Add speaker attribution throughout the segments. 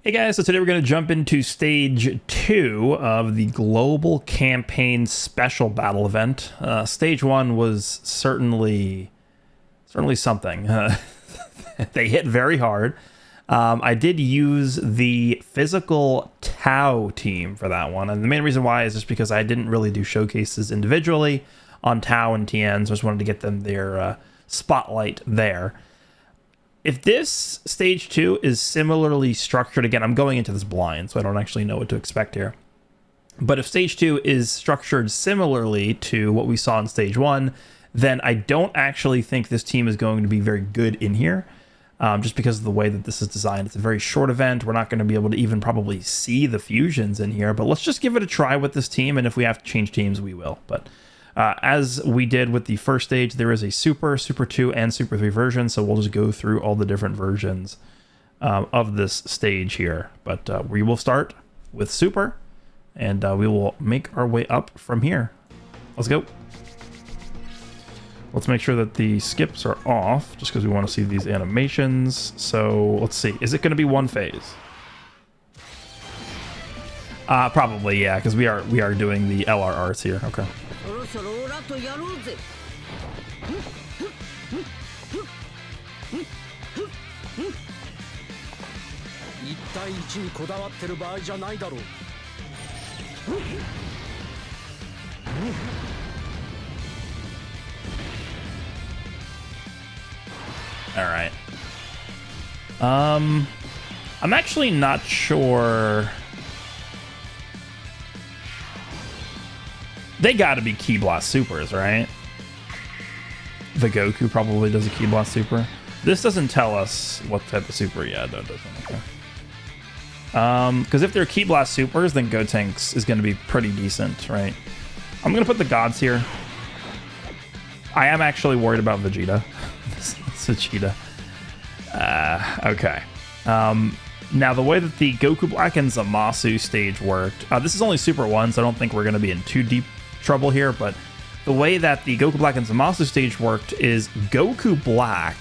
Speaker 1: Hey guys, so today we're going to jump into stage 2 of the Global Campaign Special Battle event. Stage 1 was certainly something. They hit very hard. I did use the physical Tau team for that one, and the main reason why is just because I didn't really do showcases individually on Tau and TN, so I just wanted to get them their spotlight there. If this stage 2 is similarly structured, again, I'm going into this blind, so I don't actually know what to expect here. But if stage 2 is structured similarly to what we saw in stage 1, then I don't actually think this team is going to be very good in here, just because of the way that this is designed. It's a very short event. We're not going to be able to even probably see the fusions in here, but let's just give it a try with this team, and if we have to change teams, we will. But as we did with the first stage, there is a Super 2, and Super 3 version, so we'll just go through all the different versions of this stage here. But we will start with Super, and we will make our way up from here. Let's go. Let's make sure that the skips are off, just because we want to see these animations. So let's see. Is it going to be one phase? Probably, yeah, because we are doing the LRRs here. Okay. All right. I'm actually not sure. They gotta be Ki Blast Supers, right? The Goku probably does a Ki Blast Super. This doesn't tell us what type of super yet. No, it doesn't. Okay. Because if they're Ki Blast Supers, then Gotenks is gonna be pretty decent, right? I'm gonna put the gods here. I am actually worried about Vegeta. This Vegeta. Okay. Now, the way that the Goku Black and Zamasu stage worked, this is only Super 1, so I don't think we're going to be in too deep trouble here, but the way that the Goku Black and Zamasu stage worked is Goku Black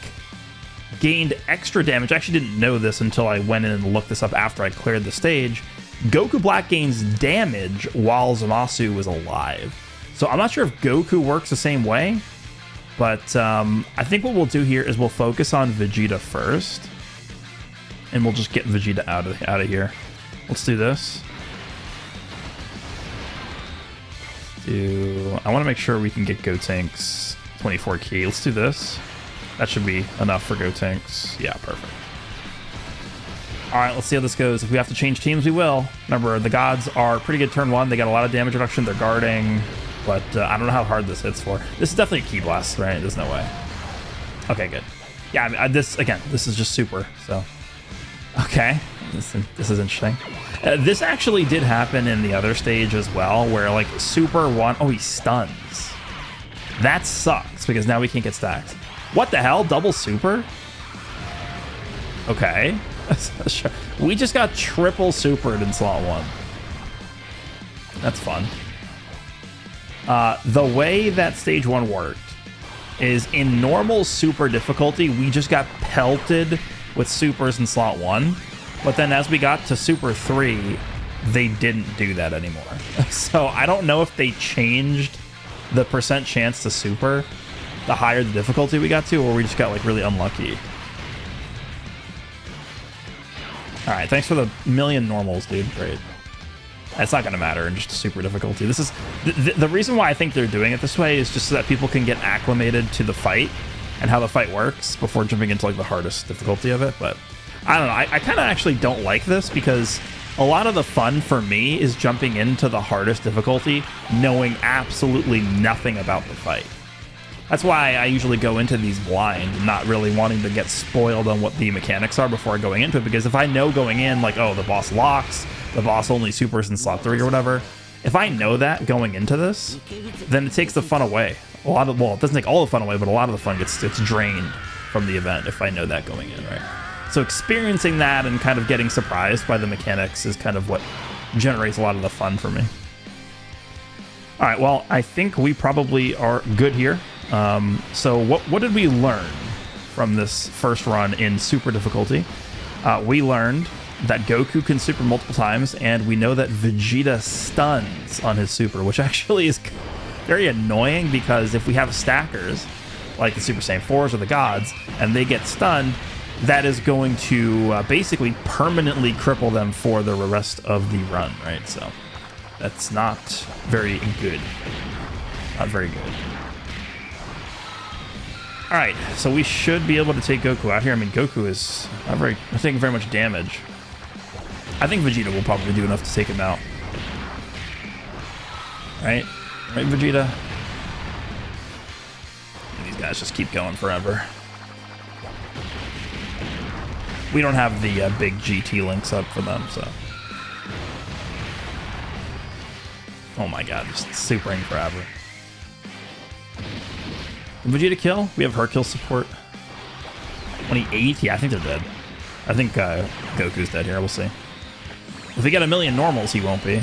Speaker 1: gained extra damage. I actually didn't know this until I went in and looked this up after I cleared the stage. Goku Black gains damage while Zamasu is alive. So I'm not sure if Goku works the same way, but I think what we'll do here is we'll focus on Vegeta first, and we'll just get Vegeta out of here. Let's do this. I want to make sure we can get Gotenks 24 key. Let's do this. That should be enough for Gotenks. Yeah, perfect. All right, let's see how this goes. If we have to change teams, we will. Remember, the gods are pretty good turn 1. They got a lot of damage reduction. They're guarding, but I don't know how hard this hits for. This is definitely a Ki Blast, right? There's no way. Okay, good. Yeah, I mean, this is just Super, so. Okay, this is interesting. This actually did happen in the other stage as well, where like Super 1, oh, he stuns. That sucks, because now we can't get stacks. What the hell? Double Super? Okay. We just got triple Supered in slot 1. That's fun. The way that stage 1 worked is in normal Super difficulty, we just got pelted with Supers in slot 1, but then as we got to Super 3, they didn't do that anymore. So I don't know if they changed the percent chance to Super the higher the difficulty we got to, or we just got like really unlucky. All right, thanks for the million normals, dude. Great. It's not going to matter in just Super difficulty. This is the reason why I think they're doing it this way is just so that people can get acclimated to the fight and how the fight works before jumping into like the hardest difficulty of it. But I don't know. I kind of actually don't like this, because a lot of the fun for me is jumping into the hardest difficulty knowing absolutely nothing about the fight. That's why I usually go into these blind, not really wanting to get spoiled on what the mechanics are before going into it, because if I know going in, like, oh, the boss locks, the boss only supers in slot 3 or whatever, if I know that going into this, then it takes the fun away. Well, it doesn't take all the fun away, but a lot of the fun gets drained from the event if I know that going in, right? So experiencing that and kind of getting surprised by the mechanics is kind of what generates a lot of the fun for me. All right, well, I think we probably are good here. So what did we learn from this first run in super difficulty? We learned that Goku can super multiple times, and we know that Vegeta stuns on his super, which actually is very annoying because if we have stackers, like the Super Saiyan 4s or the gods, and they get stunned, that is going to basically permanently cripple them for the rest of the run, right? So that's not very good. Not very good. All right, so we should be able to take Goku out here. I mean, Goku is not taking very much damage. I think Vegeta will probably do enough to take him out. Right? Right, Vegeta? And these guys just keep going forever. We don't have the big GT links up for them, so. Oh my god, just supering forever. Did Vegeta kill? We have her kill support. 28? Yeah, I think they're dead. I think Goku's dead here. We'll see. If we get a million normals, he won't be.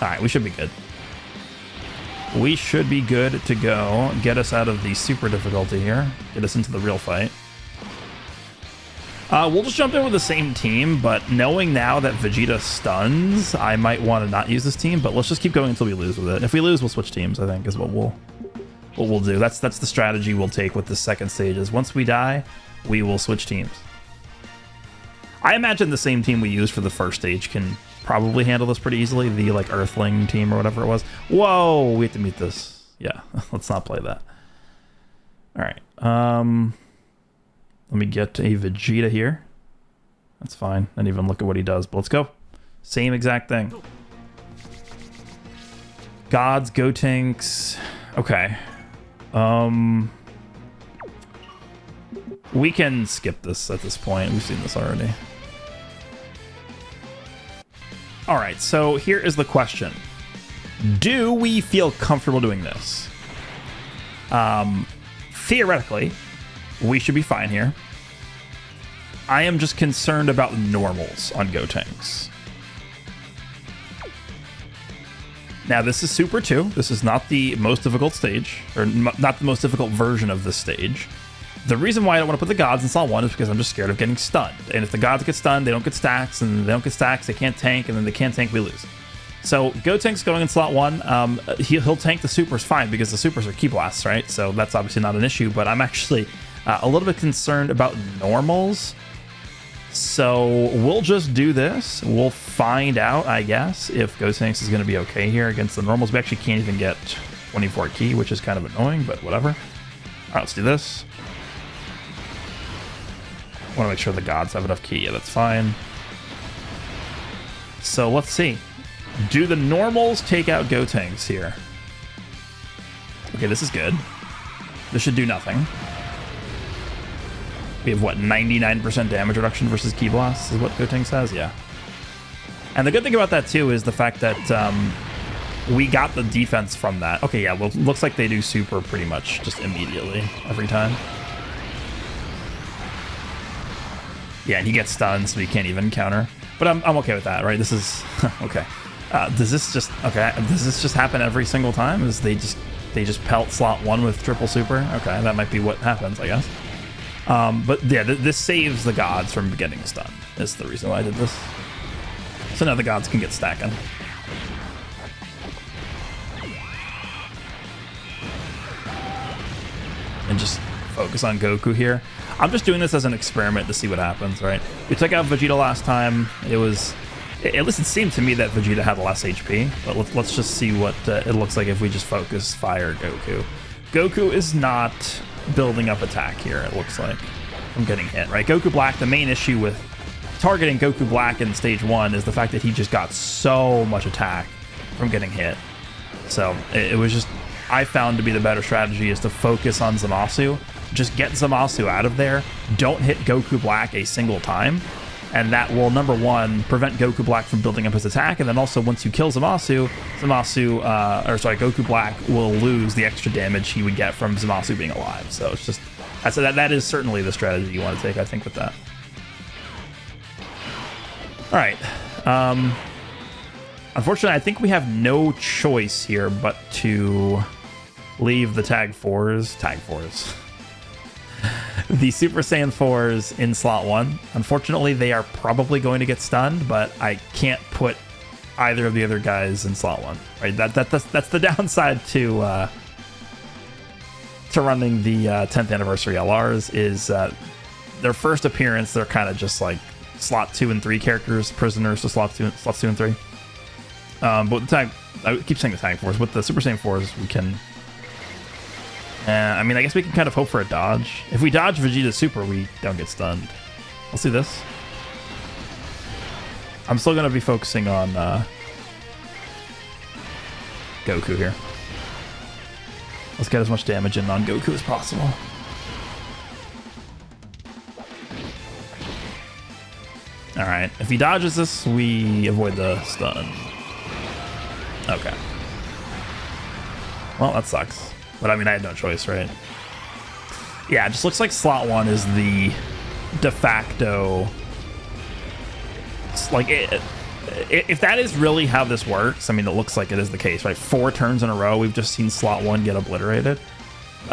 Speaker 1: Alright, we should be good. We should be good to go. Get us out of the super difficulty here. Get us into the real fight. We'll just jump in with the same team, but knowing now that Vegeta stuns, I might want to not use this team, but let's just keep going until we lose with it. If we lose, we'll switch teams, I think, is what we'll do. That's the strategy we'll take with the second stage, is once we die, we will switch teams. I imagine the same team we used for the first stage can probably handle this pretty easily, the like Earthling team or whatever it was. Whoa, we have to meet this. Yeah, let's not play that. All right. Let me get a Vegeta here. That's fine. And even look at what he does. But let's go. Same exact thing. Gods, Gotenks. Okay. We can skip this at this point. We've seen this already. All right, so here is the question. Do we feel comfortable doing this? Theoretically, we should be fine here. I am just concerned about normals on Gotenks. Now, this is Super 2. This is not the most difficult stage, or not the most difficult version of this stage. The reason why I don't want to put the gods in slot 1 is because I'm just scared of getting stunned. And if the gods get stunned, they don't get stacks, and they don't get stacks, they can't tank, and then they can't tank, we lose. So Gotenks going in slot 1, he'll tank the supers fine because the supers are ki blasts, right? So that's obviously not an issue, but I'm actually a little bit concerned about normals. So we'll just do this. We'll find out, I guess, if Gotenks is going to be okay here against the normals. We actually can't even get 24 ki, which is kind of annoying, but whatever. All right, let's do this. I want to make sure the gods have enough ki. Yeah, that's fine. So let's see. Do the normals take out Gotenks here? Okay, this is good. This should do nothing. We have, what, 99% damage reduction versus ki blasts is what Gotenks has? Yeah. And the good thing about that, too, is the fact that we got the defense from that. Okay, yeah, well, looks like they do super pretty much just immediately every time. Yeah, and he gets stunned, so he can't even counter. But I'm okay with that, right? This is... okay. Does this just happen every single time? Is they just pelt slot 1 with triple super? Okay, that might be what happens, I guess. But yeah, this saves the gods from getting stunned. Is the reason why I did this. So now the gods can get stacking. And just focus on Goku here. I'm just doing this as an experiment to see what happens, right? We took out Vegeta last time. It was... At least it seemed to me that Vegeta had less HP, but let's just see what it looks like if we just focus fire Goku. Goku is not building up attack here, it looks like, from getting hit, right? Goku Black, the main issue with targeting Goku Black in stage 1 is the fact that he just got so much attack from getting hit. So it was just, I found to be the better strategy is to focus on Zamasu. Just get Zamasu out of there. Don't hit Goku Black a single time. And that will, number one, prevent Goku Black from building up his attack. And then also, once you kill Zamasu, Goku Black will lose the extra damage he would get from Zamasu being alive. So it's just, I said that is certainly the strategy you want to take, I think, with that. All right. Unfortunately, I think we have no choice here but to leave the tag fours. the Super Saiyan 4s in slot 1. Unfortunately, they are probably going to get stunned, but I can't put either of the other guys in slot 1. Right? That's the downside to running the 10th anniversary LRs is their first appearance. They're kind of just like slot 2 and 3 characters, prisoners to slots 2 and 3. But with the tag, I keep saying the tag force. With the Super Saiyan 4s, we can. I mean, I guess we can kind of hope for a dodge. If we dodge Vegeta Super, we don't get stunned. Let's do this. I'm still going to be focusing on Goku here. Let's get as much damage in on Goku as possible. Alright, if he dodges this, we avoid the stun. Okay. Well, that sucks. But I mean, I had no choice, right? Yeah, it just looks like slot 1 is the de facto... It's like, if that is really how this works, I mean, it looks like it is the case, right? 4 turns in a row, we've just seen slot 1 get obliterated. It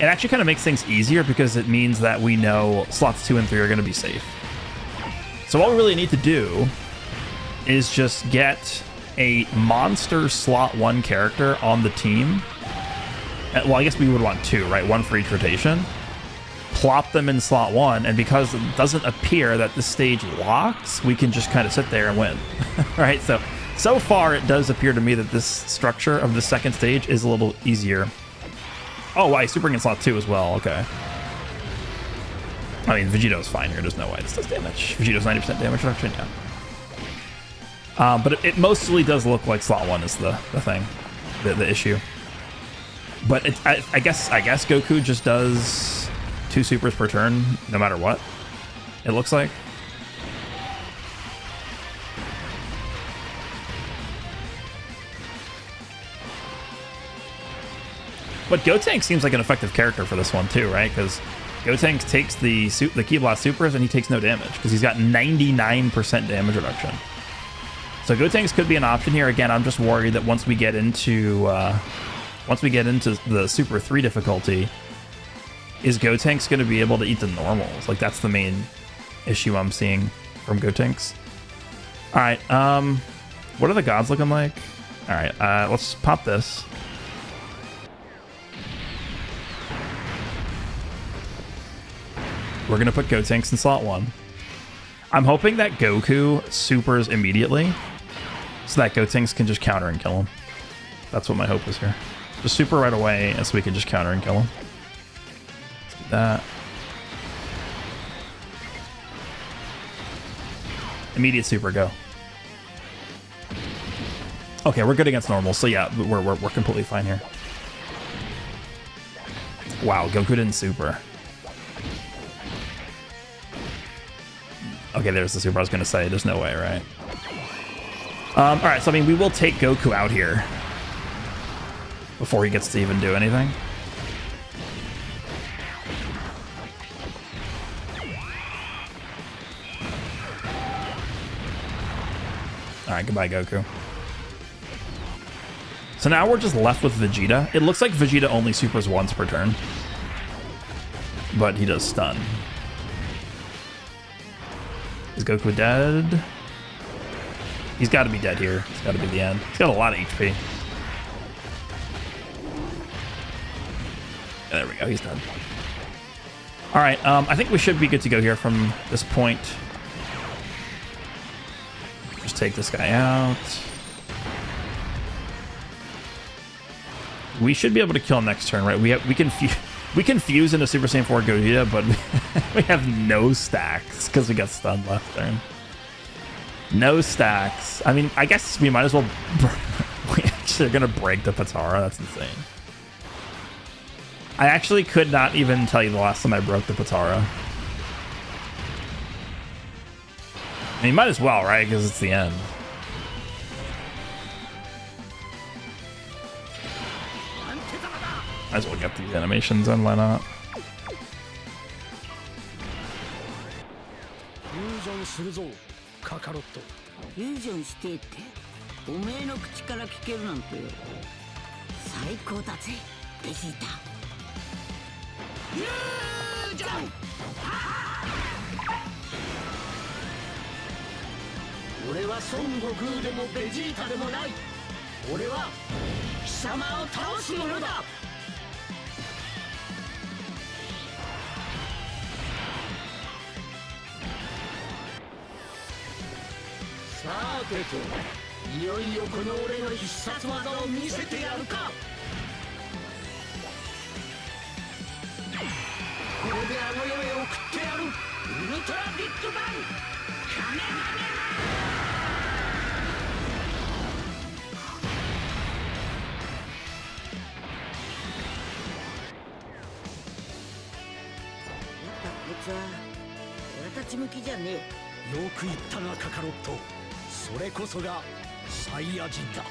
Speaker 1: actually kind of makes things easier because it means that we know slots 2 and 3 are going to be safe. So what we really need to do is just get a monster slot 1 character on the team. Well, I guess we would want 2, right? 1 for each rotation. Plop them in slot 1, and because it doesn't appear that the stage locks, we can just kind of sit there and win. Right? So far, it does appear to me that this structure of the second stage is a little easier. Oh, I super in slot 2 as well. Okay. I mean, Vegito's fine here. There's no way this does damage. Vegito's 90% damage reduction, yeah. But it mostly does look like slot 1 is the thing, the issue. But I guess Goku just does 2 supers per turn, no matter what. It looks like. But Gotenks seems like an effective character for this one too, right? Because Gotenks takes the Ki Blast supers and he takes no damage because he's got 99% damage reduction. So Gotenks could be an option here. Again, I'm just worried that once we get into the Super 3 difficulty, is Gotenks going to be able to eat the normals? Like, that's the main issue I'm seeing from Gotenks. All right, what are the gods looking like? All right, let's pop this. We're going to put Gotenks in slot 1. I'm hoping that Goku supers immediately so that Gotenks can just counter and kill him. That's what my hope is here. Just super right away and so we can just counter and kill him. Let's do that. Immediate super, go. Okay, we're good against normal, so yeah, we're completely fine here. Wow, Goku didn't super. Okay, there's the super I was going to say. There's no way, right? Alright, so I mean, we will take Goku out here before he gets to even do anything. Alright, goodbye, Goku. So now we're just left with Vegeta. It looks like Vegeta only supers once per turn, but he does stun. Is Goku dead? He's got to be dead here. It's got to be the end. He's got a lot of HP. There we go. He's done. All right. I think we should be good to go here from this point. Just take this guy out. We should be able to kill him next turn, right? We can fuse into Super Saiyan 4 Gogeta, but we have no stacks because we got stunned last turn. No stacks. I mean, I guess we might as well... we actually are going to break the Potara. That's insane. I actually could not even tell you the last time I broke the Potara. I mean, might as well, right? Because it's the end. Might as well get these animations on, why not?
Speaker 2: 俺は孫悟空でもベジータでもない。俺は貴様を倒す者だ。さてと、いよいよこの俺の必殺技を見せてやるか。これであの世へ送ってやる。ウルトラビッグバンカメハメハ。こいつは俺たち向きじゃねえ。よく言ったなカカロット。それこそがサイヤ人だ。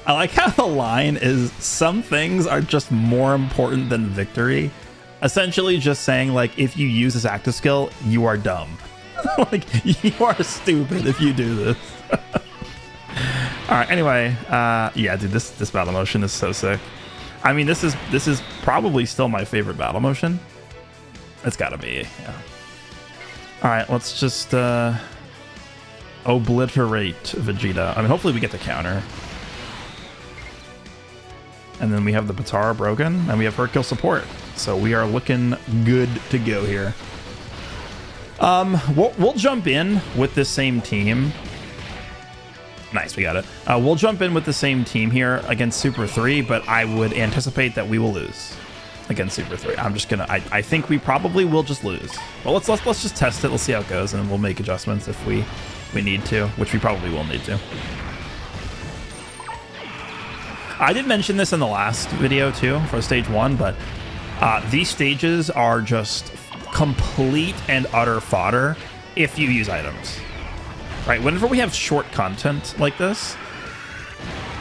Speaker 1: I like how the line is some things are just more important than victory. Essentially just saying like if you use this active skill, you are dumb. Like you are stupid if you do this. Alright, anyway, yeah, dude, this battle motion is so sick. I mean, this is probably still my favorite battle motion. It's gotta be, yeah. Alright, let's just obliterate Vegeta. I mean, hopefully we get the counter. And then we have the Batara broken, and we have Hercule support. So we are looking good to go here. We'll jump in with the same team. Nice, we got it. We'll jump in with the same team here against Super 3, but I would anticipate that we will lose against Super 3. I'm just gonna, I think we probably will just lose. Well, let's just test it. Let's see how it goes, and then we'll make adjustments if we need to, which we probably will need to. I did mention this in the last video too for stage 1, but these stages are just complete and utter fodder if you use items. Right? Whenever we have short content like this,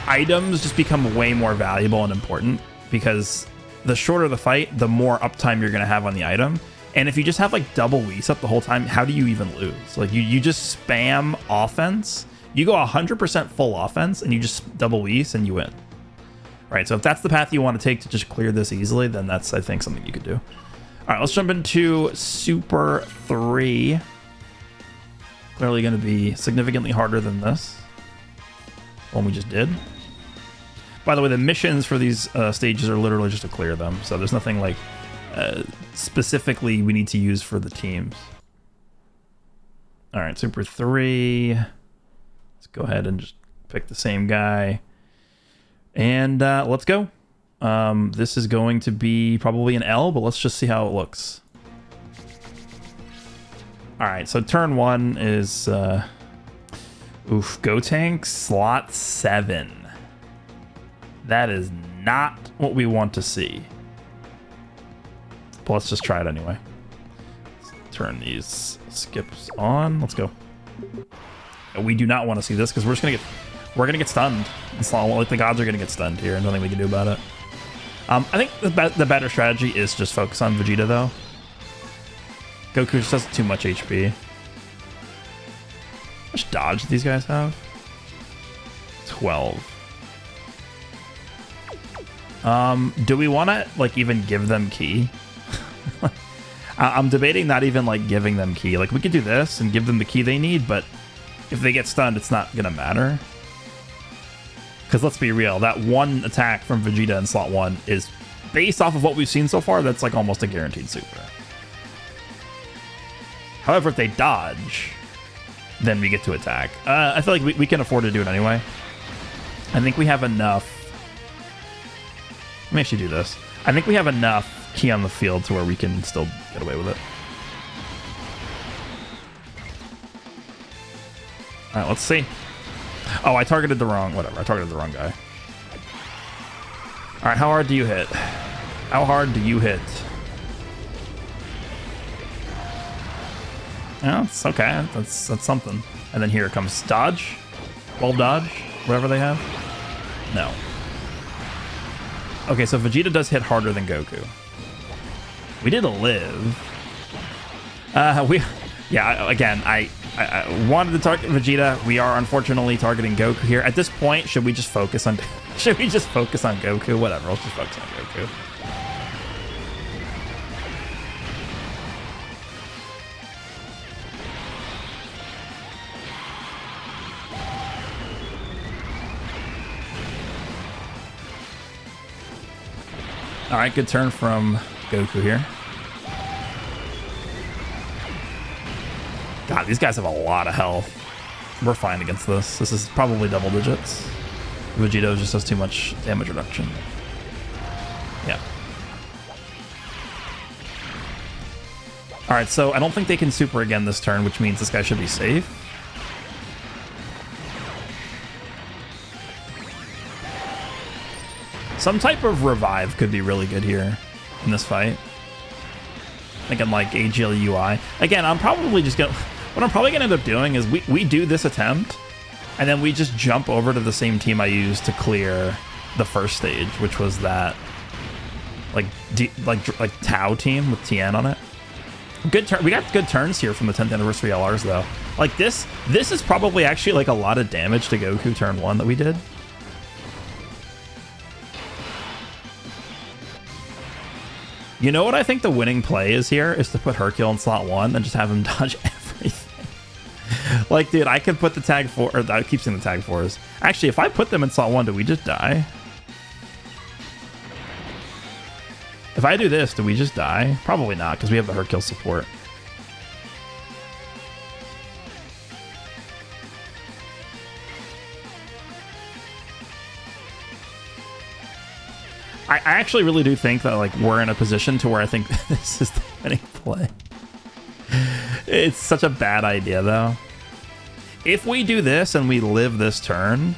Speaker 1: items just become way more valuable and important because the shorter the fight, the more uptime you're going to have on the item. And if you just have like double Whis up the whole time, how do you even lose? Like you just spam offense, you go 100% full offense and you just double Whis and you win. Right, so if that's the path you want to take to just clear this easily, then that's, I think, something you could do. All right, let's jump into Super 3. Clearly going to be significantly harder than this one we just did. By the way, the missions for these stages are literally just to clear them, so there's nothing like specifically we need to use for the teams. All right, Super 3. Let's go ahead and just pick the same guy. And let's go. This is going to be probably an L, but let's just see how it looks. All right, so turn 1 is Go Tank slot 7. That is not what we want to see. But let's just try it anyway. Let's turn these skips on. Let's go. We do not want to see this because we're gonna get stunned. It's not like the gods are gonna get stunned here, and nothing we can do about it. I think the better strategy is just focus on Vegeta though. Goku just has too much HP. How much dodge do these guys have? 12. Do we want to like even give them key? I'm debating not even like giving them key. Like we could do this and give them the key they need, but if they get stunned, it's not gonna matter. Because let's be real, that one attack from Vegeta in slot 1 is based off of what we've seen so far. That's like almost a guaranteed super. However, if they dodge, then we get to attack. I feel like we can afford to do it anyway. I think we have enough. Let me actually do this. I think we have enough key on the field to where we can still get away with it. All right, let's see. Oh, I targeted the wrong, whatever. I targeted the wrong guy. All right, how hard do you hit? How hard do you hit? Yeah, it's okay. That's something. And then here comes dodge. 12 dodge, whatever they have. No. Okay, so Vegeta does hit harder than Goku. We did live. Yeah, again, I wanted to target Vegeta. We are unfortunately targeting Goku here. At this point, should we just focus on Goku? Whatever, let's just focus on Goku. All right, good turn from Goku here. God, these guys have a lot of health. We're fine against this. This is probably double digits. Vegito just has too much damage reduction. Yeah. All right, so I don't think they can super again this turn, which means this guy should be safe. Some type of revive could be really good here in this fight. Thinking like AGLUI. Again, I'm probably just gonna... What I'm probably gonna end up doing is we do this attempt, and then we just jump over to the same team I used to clear the first stage, which was that like Tau team with Tien on it. Good turn. We got good turns here from the 10th anniversary LRs though. Like this is probably actually like a lot of damage to Goku turn 1 that we did. You know what I think the winning play is here is to put Hercule in slot 1 and just have him dodge everything. Like, dude, I could put the tag 4, or I keep saying the tag 4s. Actually, if I put them in slot 1, do we just die? If I do this, do we just die? Probably not, because we have the Hercule support. I actually really do think that like we're in a position to where I think this is the winning play. It's such a bad idea though. If we do this and we live this turn,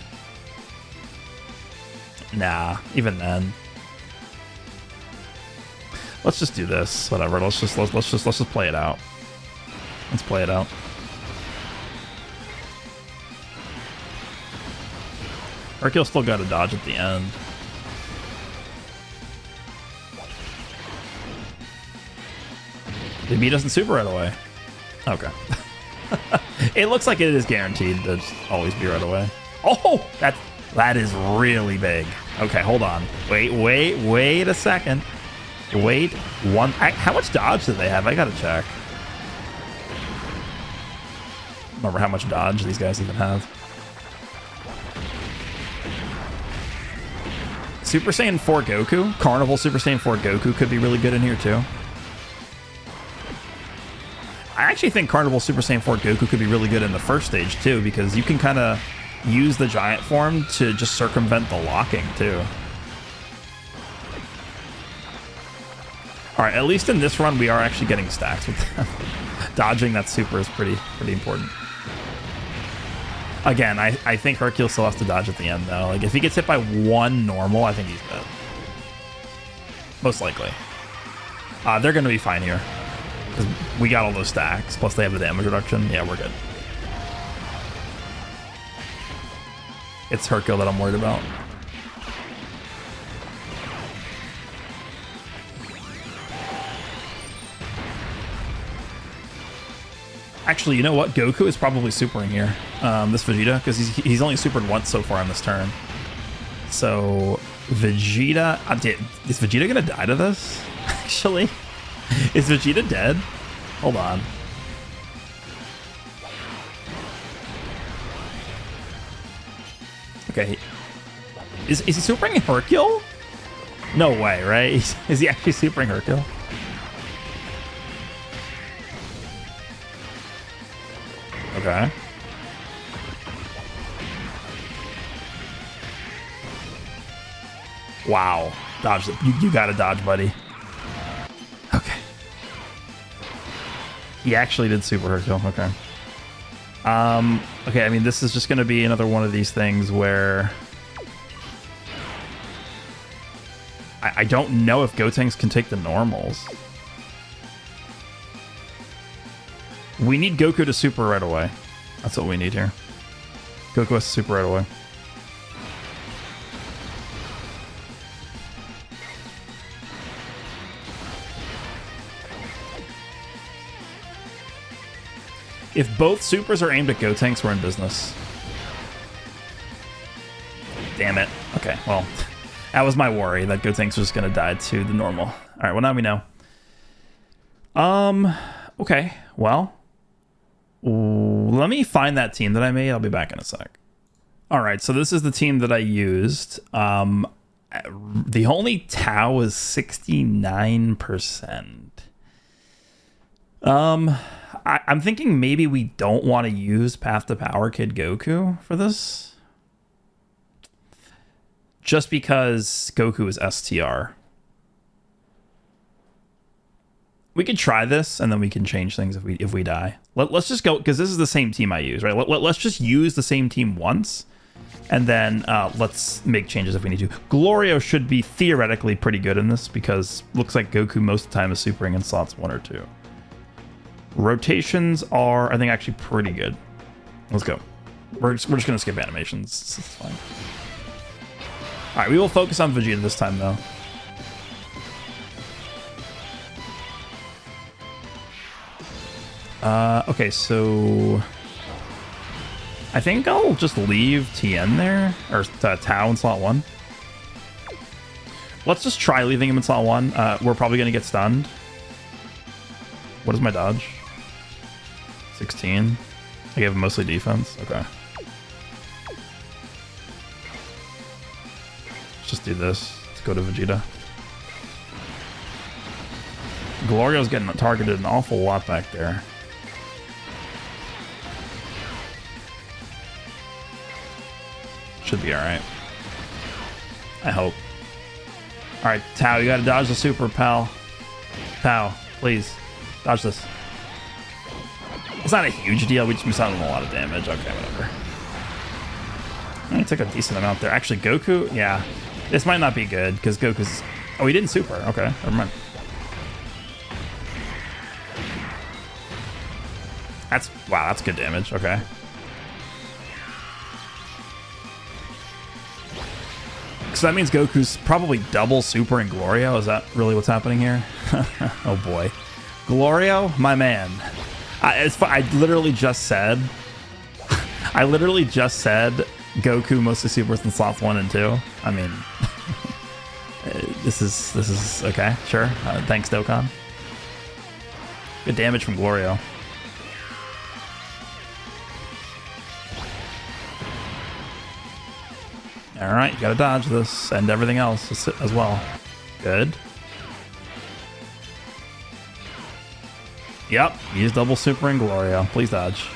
Speaker 1: nah, even then. Let's just do this. Whatever. Let's just play it out. Let's play it out. Hercule still got a dodge at the end. Maybe he doesn't super right away. Okay. It looks like it is guaranteed to just always be right away. Oh, that is really big. Okay, hold on. Wait a second. Wait one. How much dodge do they have? I gotta check. Remember how much dodge these guys even have. Super Saiyan 4 Goku, Carnival Super Saiyan 4 Goku could be really good in here too. I actually think Carnival Super Saiyan 4 Goku could be really good in the first stage too, because you can kind of use the giant form to just circumvent the locking too. All right, at least in this run, we are actually getting stacks with them. Dodging that super is pretty important. Again, I think Hercule still has to dodge at the end though. Like if he gets hit by one normal, I think he's dead. Most likely. They're gonna be fine here. Because we got all those stacks, plus they have the damage reduction. Yeah, we're good. It's Hercule that I'm worried about. Actually, you know what? Goku is probably supering here. This Vegeta, because he's only supered once so far on this turn. So Vegeta, is Vegeta gonna die to this? Actually, is Vegeta dead? Hold on. Okay, is he supering Hercule? No way, right? Is he actually supering Hercule? Okay. Wow. Dodge. You gotta dodge, buddy. Okay. He actually did super Hercule. Okay. Okay, I mean, this is just gonna be another one of these things where I don't know if Gotenks can take the normals. We need Goku to super right away. That's what we need here. Goku has to super right away. If both supers are aimed at Gotenks, we're in business. Damn it. Okay, well, that was my worry, that Gotenks was going to die to the normal. All right, well, now we know. Okay, well, let me find that team that I made. I'll be back in a sec. All right, so this is the team that I used. The only Tau is 69%. I'm thinking maybe we don't want to use Path to Power Kid Goku for this. Just because Goku is STR. We could try this, and then we can change things if we die. Let's just go, because this is the same team I use, right? Let's just use the same team once, and then let's make changes if we need to. Glorio should be theoretically pretty good in this, because looks like Goku most of the time is supering in slots 1 or 2. Rotations are, I think, actually pretty good. Let's go. We're just going to skip animations. It's fine. All right, we will focus on Vegeta this time, though. Okay, so I think I'll just leave Tien there, or Tao in slot 1. Let's just try leaving him in slot 1. We're probably going to get stunned. What is my dodge? 16. I gave him mostly defense. Okay. Let's just do this. Let's go to Vegeta. Glorio's getting targeted an awful lot back there. Should be alright. I hope. Alright, Tao, you gotta dodge the super, pal. Tao, please. Dodge this. It's not a huge deal, we just missed out on a lot of damage. Okay, whatever. I took a decent amount there. Actually, Goku, yeah. This might not be good, because Goku's... Oh, he didn't super. Okay, never mind. Wow, that's good damage. Okay. So that means Goku's probably double super in Glorio. Is that really what's happening here? Oh boy. Glorio, my man. I literally just said Goku mostly supers in slots 1 and 2. I mean, this is okay. Sure. Thanks, Dokkan. Good damage from Glorio. All right, you gotta dodge this and everything else as well. Good. Yep, use double super in Glorio. Please dodge.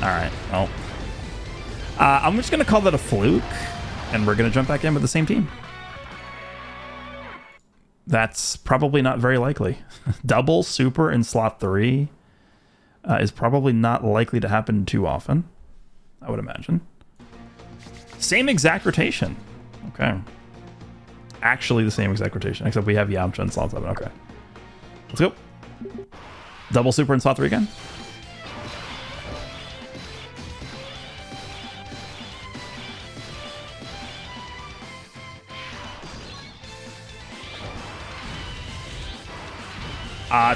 Speaker 1: All right, well. I'm just gonna call that a fluke, and we're gonna jump back in with the same team. That's probably not very likely. Double super in slot 3 is probably not likely to happen too often, I would imagine. Same exact rotation. Okay. Actually the same exact rotation, except we have Yamcha in slot 7. Okay. Let's go. Double super in slot 3 again.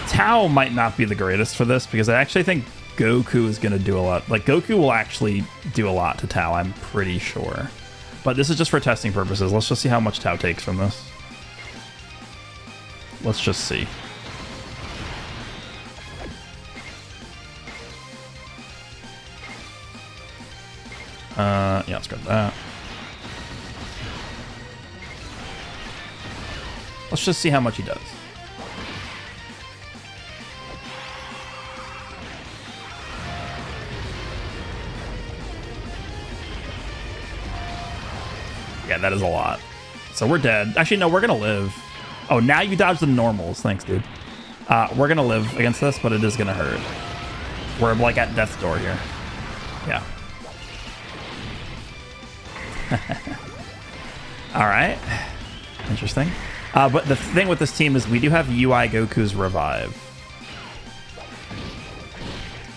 Speaker 1: Tao might not be the greatest for this, because I actually think Goku is going to do a lot. Like, Goku will actually do a lot to Tao, I'm pretty sure. But this is just for testing purposes. Let's just see how much Tao takes from this. Let's just see. Yeah, let's grab that. Let's just see how much he does. Yeah, that is a lot. So we're dead. Actually, no, we're gonna live. Oh, now you dodge the normals. Thanks, dude. We're gonna live against this, but it is gonna hurt. We're like at death's door here. Yeah. All right. Interesting. But the thing with this team is we do have UI Goku's revive.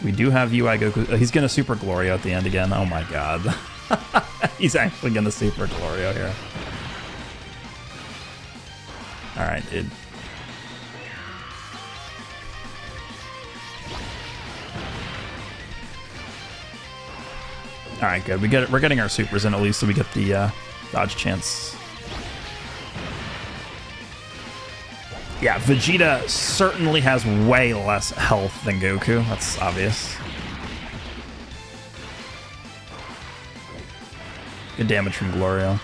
Speaker 1: We do have UI Goku. He's gonna super Glorio at the end again. Oh my god. He's actually gonna super Glorio here. Alright, dude. All right, good. We're getting our supers in at least, so we get the dodge chance. Yeah, Vegeta certainly has way less health than Goku. That's obvious. Good damage from Glorio.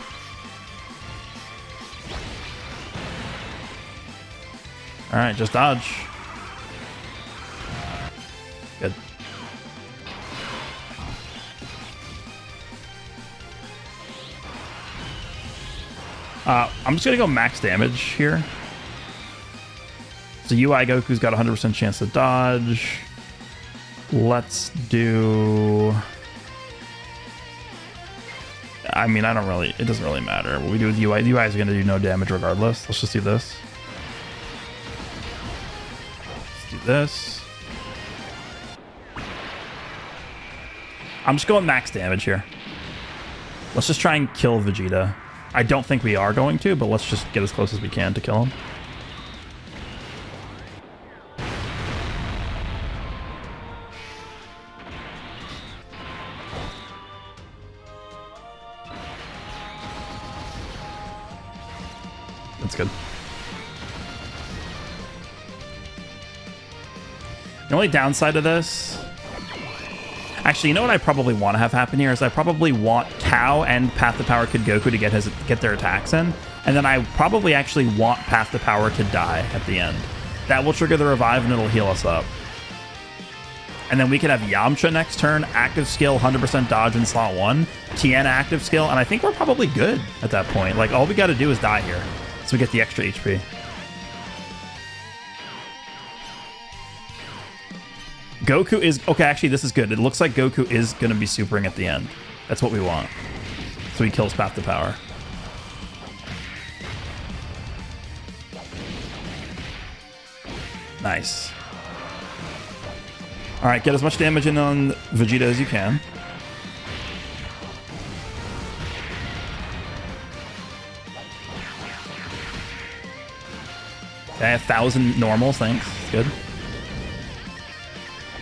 Speaker 1: All right, just dodge. Good. I'm just gonna go max damage here. So UI Goku's got 100% chance to dodge. Let's do... I mean, it doesn't really matter what we do with UI. The UI is going to do no damage regardless. Let's just do this. Let's do this. I'm just going max damage here. Let's just try and kill Vegeta. I don't think we are going to, but let's just get as close as we can to kill him. That's good. The only downside of this... Actually, you know what I probably want to have happen here is I probably want Tao and Path to Power Kid Goku to get their attacks in, and then I probably actually want Path to Power to die at the end. That will trigger the revive and it'll heal us up. And then we can have Yamcha next turn, active skill, 100% dodge in slot 1, Tien active skill, and I think we're probably good at that point. Like, all we got to do is die here, so we get the extra HP. Goku is... Okay, actually, this is good. It looks like Goku is going to be supering at the end. That's what we want. So he kills Path to Power. Nice. All right, get as much damage in on Vegeta as you can. Okay, 1,000 normals, thanks. Good.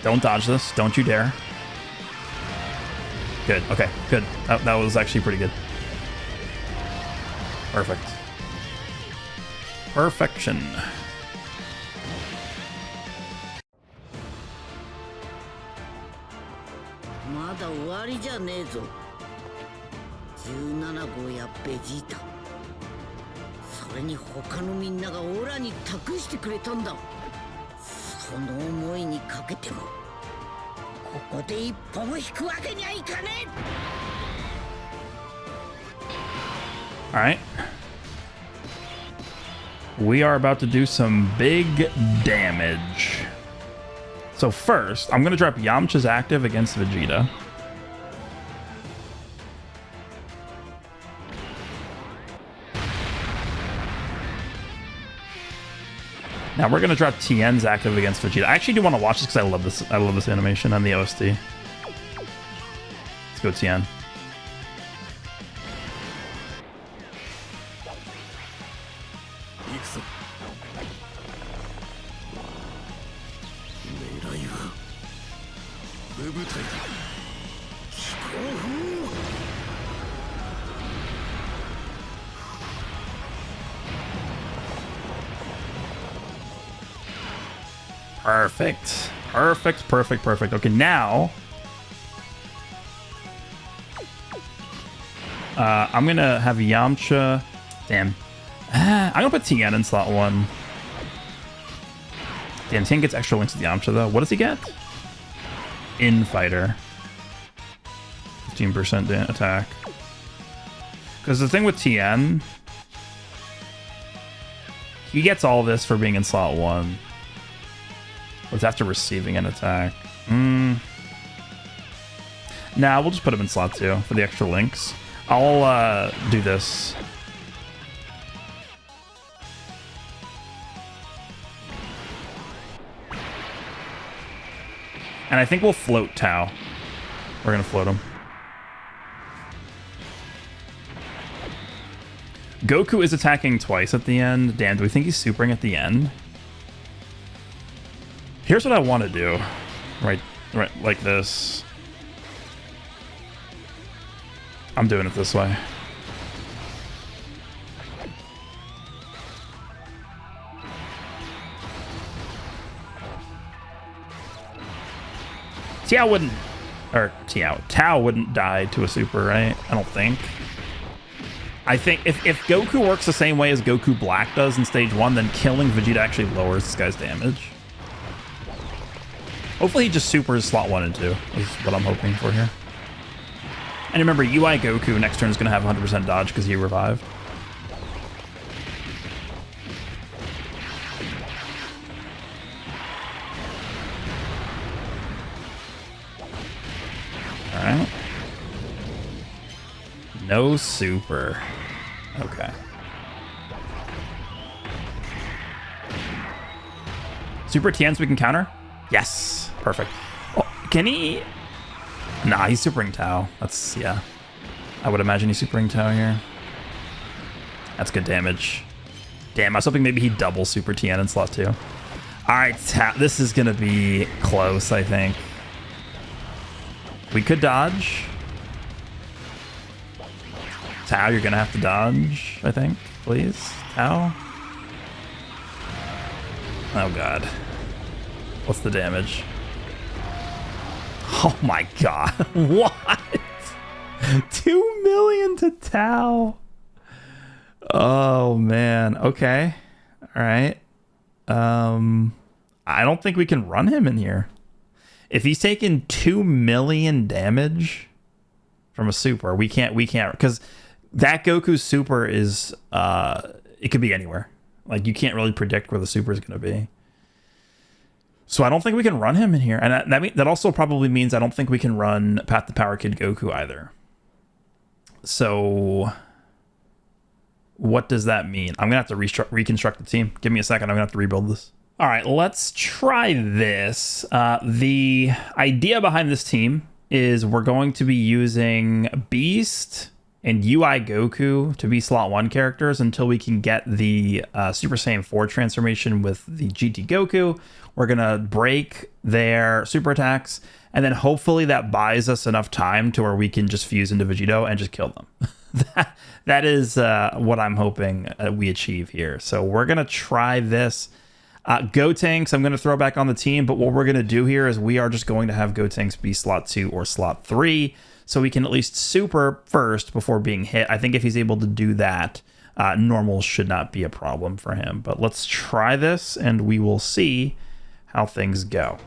Speaker 1: Don't dodge this. Don't you dare. Good. Okay, good. That was actually pretty good. Perfect. Perfection.
Speaker 2: Mada owari ja ne zo. 17号やベジータ。それに他のみんながオラに託してくれたんだ。その思いにかけてもここで一歩も引くわけにはいかねえ。
Speaker 1: Alright. We are about to do some big damage. So first, I'm going to drop Yamcha's active against Vegeta. Now we're going to drop Tien's active against Vegeta. I actually do want to watch this because I love this. I love this animation and the OST. Let's go Tien. Perfect. Perfect, perfect, perfect. Okay, now... I'm going to have Yamcha... Damn. I'm going to put Tien in slot 1. Damn, Tien gets extra links with Yamcha, though. What does he get? Infighter. 15% attack. Because the thing with Tien... He gets all this for being in slot 1. It's after receiving an attack. Nah, we'll just put him in slot 2 for the extra links. I'll do this. And I think we'll float Tao. We're gonna float him. Goku is attacking twice at the end. Damn, do we think he's supering at the end? Here's what I want to do. Right like this. I'm doing it this way. Tao wouldn't, or Tao wouldn't die to a super, right? I don't think. I think if Goku works the same way as Goku Black does in stage 1, then killing Vegeta actually lowers this guy's damage. Hopefully he just supers slot 1 and 2 is what I'm hoping for here. And remember, UI Goku next turn is going to have 100% dodge because he revived. Alright. No super. Okay. Super Tiens we can counter? Yes. Perfect. Oh, can he? Nah, he's supering Tao. That's, yeah. I would imagine he's supering Tao here. That's good damage. Damn, I was hoping maybe he'd double Super Tien in slot 2. Alright, this is going to be close, I think. We could dodge. Tao, you're going to have to dodge, I think. Please. Tao. Oh, God. What's the damage? Oh, my God. What? 2 million to Tao. Oh, man. Okay. All right. I don't think we can run him in here. If he's taking 2 million damage from a super, we can't, because that Goku super is, it could be anywhere. Like, you can't really predict where the super is going to be. So I don't think we can run him in here. And that also probably means I don't think we can run Path to Power Kid Goku either. So what does that mean? I'm going to have to reconstruct the team. Give me a second. I'm going to have to rebuild this. All right, let's try this. The idea behind this team is we're going to be using Beast and UI Goku to be slot 1 characters until we can get the Super Saiyan 4 transformation with the GT Goku. We're going to break their super attacks, and then hopefully that buys us enough time to where we can just fuse into Vegito and just kill them. that is what I'm hoping we achieve here. So we're going to try this. Gotenks, I'm going to throw back on the team, but what we're going to do here is we are just going to have Gotenks be slot 2 or slot 3, so we can at least super first before being hit. I think if he's able to do that, normal should not be a problem for him. But let's try this, and we will see how things go.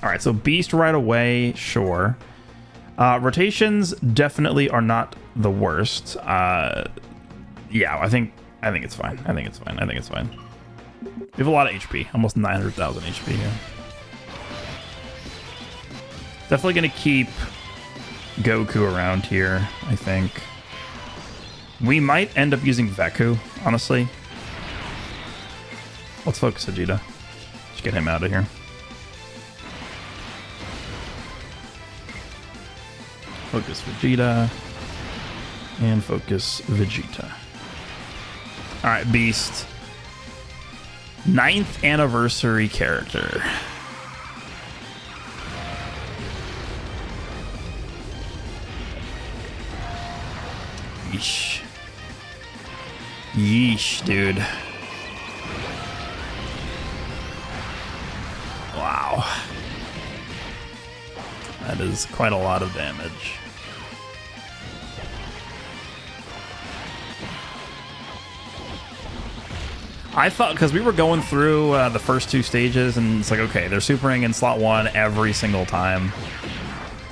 Speaker 1: All right, so Beast right away, sure. Rotations definitely are not the worst. Yeah, I think it's fine. I think it's fine. We have a lot of HP, almost 900,000 HP here. Definitely going to keep Goku around here, I think. We might end up using Veku, honestly. Let's focus Vegeta. Just get him out of here. Focus Vegeta. And focus Vegeta. Alright, Beast. 9th anniversary character. Yeesh. Yeesh, dude. Wow. That is quite a lot of damage. I thought, because we were going through the first 2 stages, and it's like, okay, they're supering in slot 1 every single time.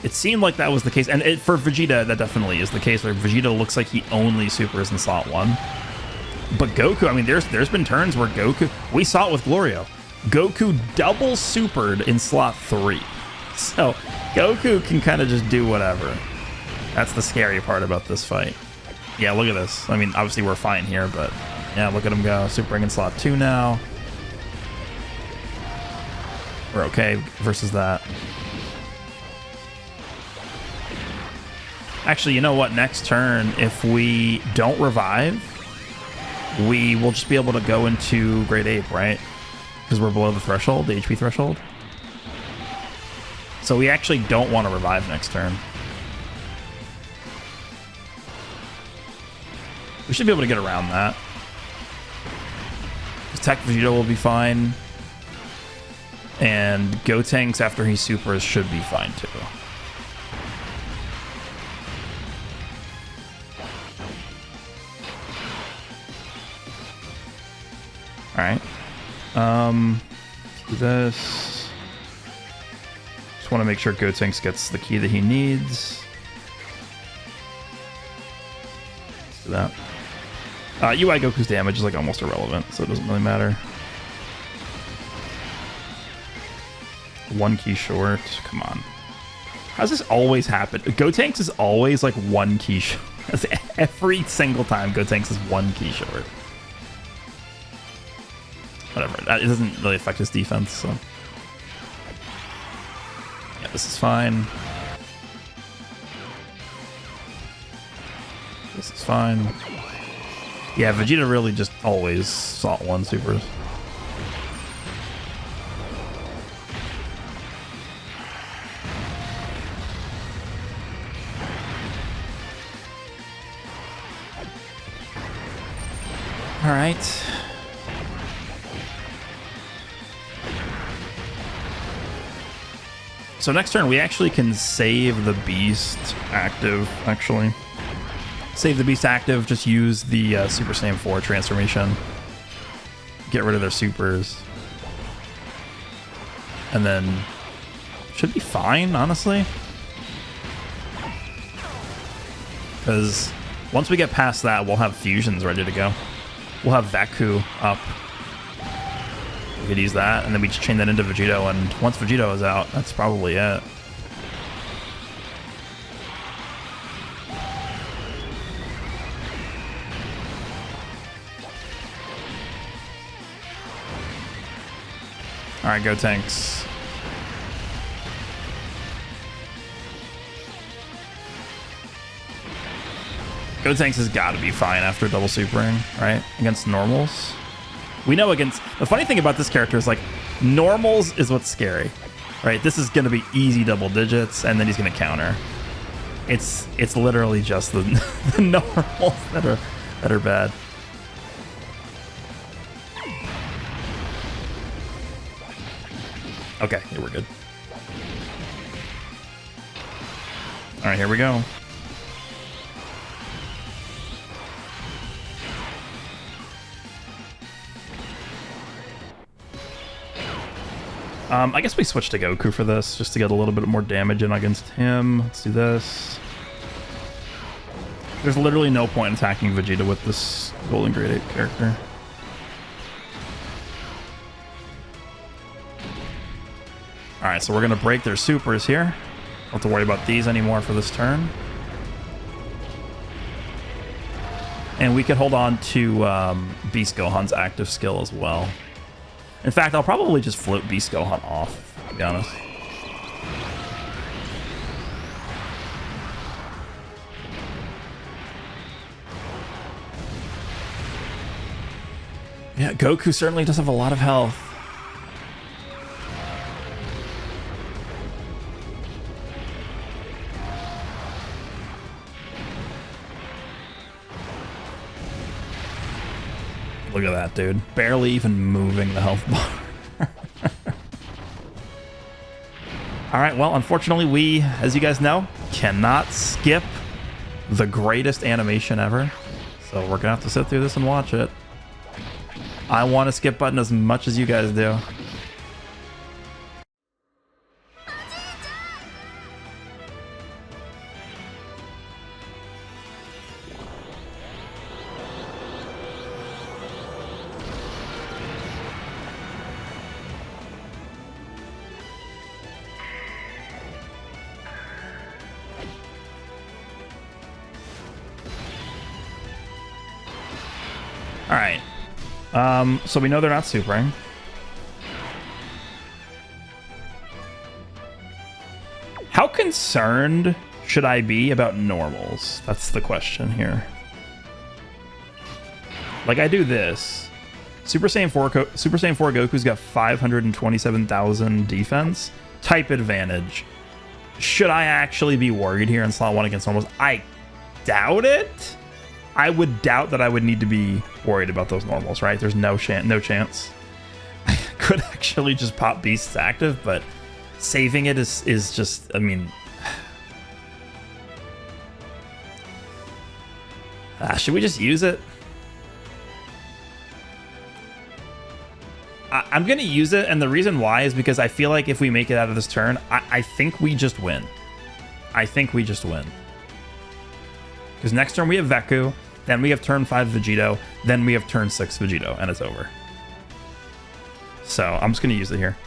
Speaker 1: It seemed like that was the case, and for Vegeta, that definitely is the case, where Vegeta looks like he only supers in slot 1. But Goku, I mean, there's been turns where Goku, we saw it with Glorio, Goku double supered in slot 3. So Goku can kind of just do whatever. That's the scary part about this fight. Yeah, look at this. I mean, obviously we're fine here, but yeah, look at him go. Supering in slot 2 now. We're okay versus that. Actually, you know what? Next turn, if we don't revive, we will just be able to go into Great Ape, right? Because we're below the threshold, the HP threshold. So we actually don't want to revive next turn. We should be able to get around that. Tech Vegeta will be fine. And Gotenks after he supers should be fine too. Alright. Do this. Just want to make sure Gotenks gets the key that he needs. Let's do that. UI Goku's damage is like almost irrelevant, so it doesn't really matter. One key short. Come on. How does this always happen? Gotenks is always like one key short. Every single time Gotenks is one key short. Whatever. It doesn't really affect his defense, so. Yeah, this is fine. This is fine. Yeah, Vegeta really just always Salt 1 supers. Alright. So next turn, we actually can save the Beast active, actually. Save the Beast active, just use the Super Saiyan 4 transformation. Get rid of their supers. And then should be fine, honestly. Because once we get past that, we'll have fusions ready to go. We'll have Vaku up. We could use that, and then we just chain that into Vegito, and once Vegito is out, that's probably it. Alright, go tanks. Gotenks has got to be fine after double supering, right? Against normals. We know against... The funny thing about this character is, like, normals is what's scary, right? This is going to be easy double digits, and then he's going to counter. It's literally just the, the normals that are bad. Okay, here we're good. All right, here we go. I guess we switch to Goku for this, just to get a little bit more damage in against him. Let's do this. There's literally no point in attacking Vegeta with this Golden Grade 8 character. Alright, so we're going to break their supers here. Don't have to worry about these anymore for this turn. And we can hold on to Beast Gohan's active skill as well. In fact, I'll probably just float Beast Gohan off, to be honest. Yeah, Goku certainly does have a lot of health. Look at that, dude. Barely even moving the health bar. Alright, well, unfortunately, we, as you guys know, cannot skip the greatest animation ever. So we're gonna have to sit through this and watch it. I want a skip button as much as you guys do. Alright. So we know they're not supering. How concerned should I be about normals? That's the question here. Like, I do this. Super Saiyan 4 Goku's got 527,000 defense. Type advantage. Should I actually be worried here in slot 1 against normals? I doubt it. I would doubt that I would need to be worried about those normals, right? There's no chance. I could actually just pop Beasts active, but saving it is just, I mean... should we just use it? I'm going to use it, and the reason why is because I feel like if we make it out of this turn, I think we just win. I think we just win. Because next turn we have Veku, then we have turn 5 Vegito, then we have turn 6 Vegito, and it's over. So I'm just going to use it here.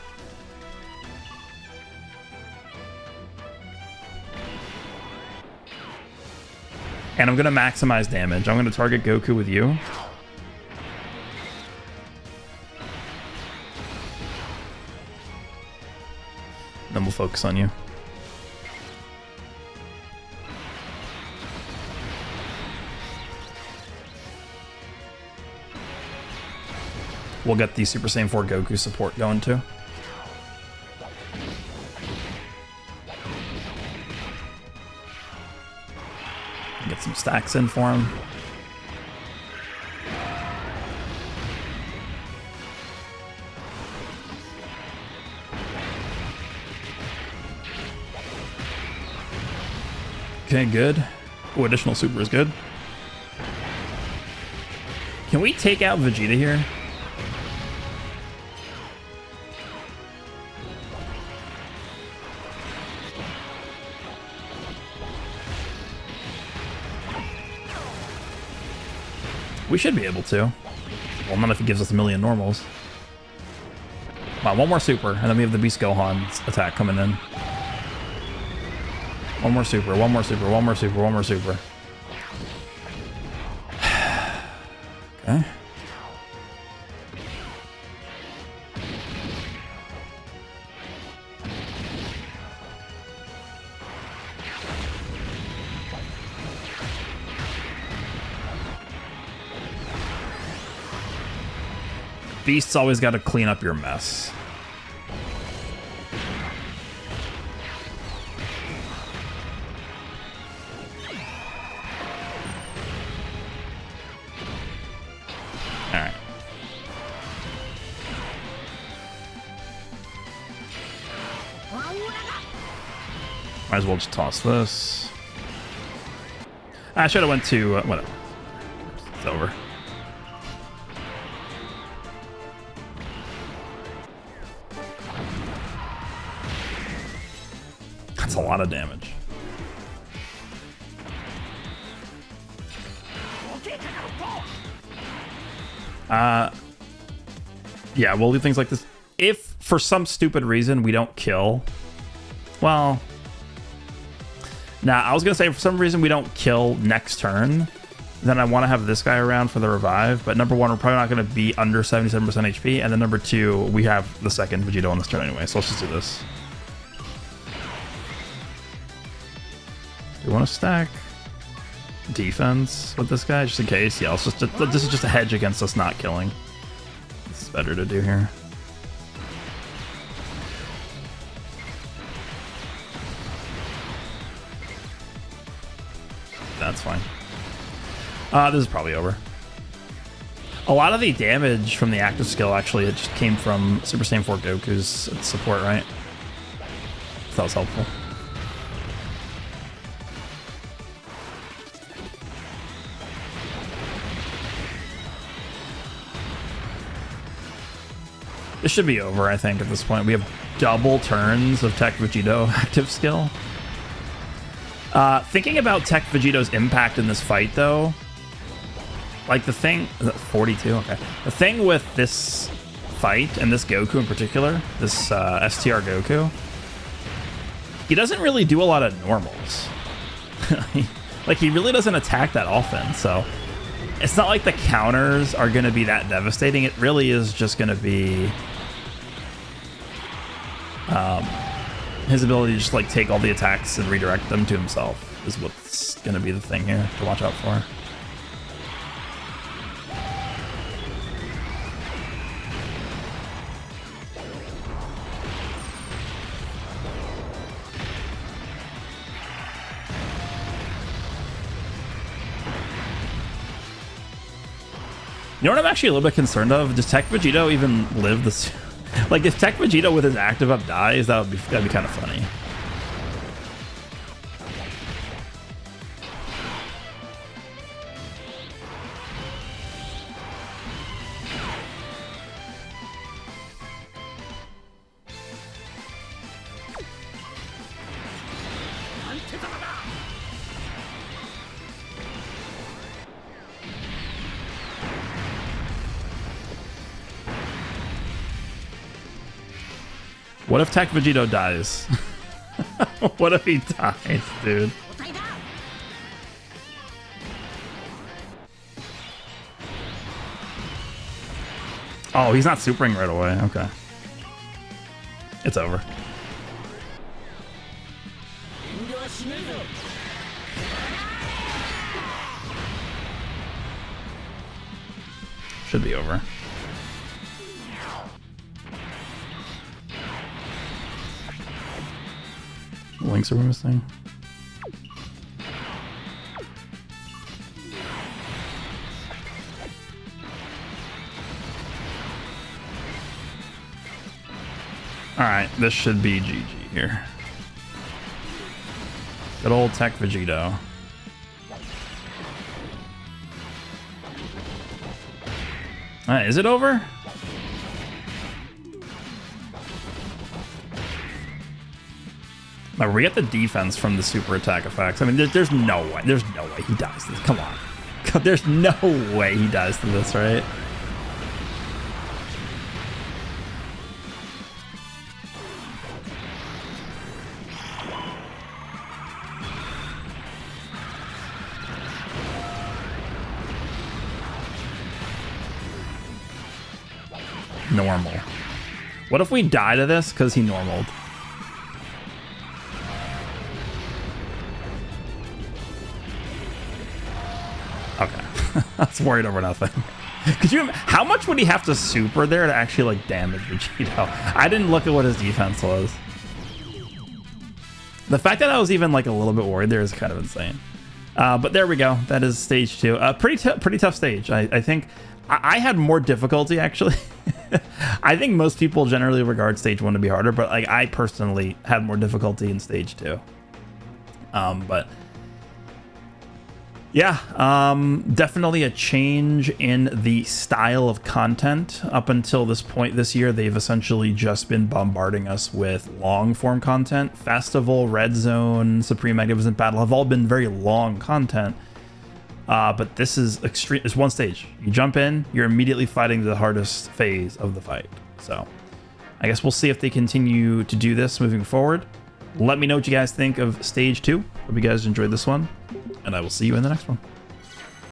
Speaker 1: And I'm going to maximize damage. I'm going to target Goku with you. Then we'll focus on you. We'll get the Super Saiyan 4 Goku support going too. Get some stacks in for him. Okay, good. Oh, additional super is good. Can we take out Vegeta here? We should be able to. Well, not if he gives us a million normals. Wow, one more super, and then we have the Beast Gohan's attack coming in. One more super, one more super, one more super, one more super. Okay. Beast's always got to clean up your mess. Alright. Might as well just toss this. I should have went to... whatever. It's over. That's a lot of damage. Yeah, we'll do things like this. If for some stupid reason we don't kill, well, I was gonna say if for some reason we don't kill next turn, then I want to have this guy around for the revive. But number one, we're probably not gonna be under 77% HP, and then number two, we have the second Vegito on this turn anyway. So let's just do this. Do you want to stack defense with this guy just in case? Yeah, this is just a hedge against us not killing. This is better to do here. That's fine. This is probably over. A lot of the damage from the active skill actually it just came from Super Saiyan 4 Goku's support, right? So that was helpful. This should be over, I think, at this point. We have double turns of Tech Vegito active skill. Thinking about Tech Vegito's impact in this fight, though, like the thing... Is that 42? Okay. The thing with this fight, and this Goku in particular, this STR Goku, he doesn't really do a lot of normals. Like, he really doesn't attack that often, so... It's not like the counters are going to be that devastating. It really is just going to be his ability to just like take all the attacks and redirect them to himself is what's going to be the thing here to watch out for. You know what I'm actually a little bit concerned of? Does Tech Vegito even live this? Like, if Tech Vegito with his active up dies, that'd be kind of funny. What if Tech Vegito dies? What if he dies, dude? Oh, he's not supering right away. Okay. It's over. Should be over. Links are we missing? Alright, this should be GG here. Good old Tech Vegito. Is it over? Now, we get the defense from the super attack effects. I mean, there's no way. There's no way he dies to this. Come on. There's no way he dies to this, right? Normal. What if we die to this because he normaled? Okay. I was worried over nothing. Could you? How much would he have to super there to actually like damage Vegito? I didn't look at what his defense was. The fact that I was even like a little bit worried there is kind of insane. But there we go. That is stage 2. Pretty tough stage. I think I had more difficulty actually. I think most people generally regard stage 1 to be harder, but like I personally had more difficulty in stage 2. But yeah, definitely a change in the style of content. Up until this point this year, they've essentially just been bombarding us with long form content. Festival, Red Zone, Supreme Magnificent Battle have all been very long content. But this is extreme. It's one stage. You jump in, you're immediately fighting the hardest phase of the fight. So I guess we'll see if they continue to do this moving forward. Let me know what you guys think of stage 2. Hope you guys enjoyed this one, and I will see you in the next one.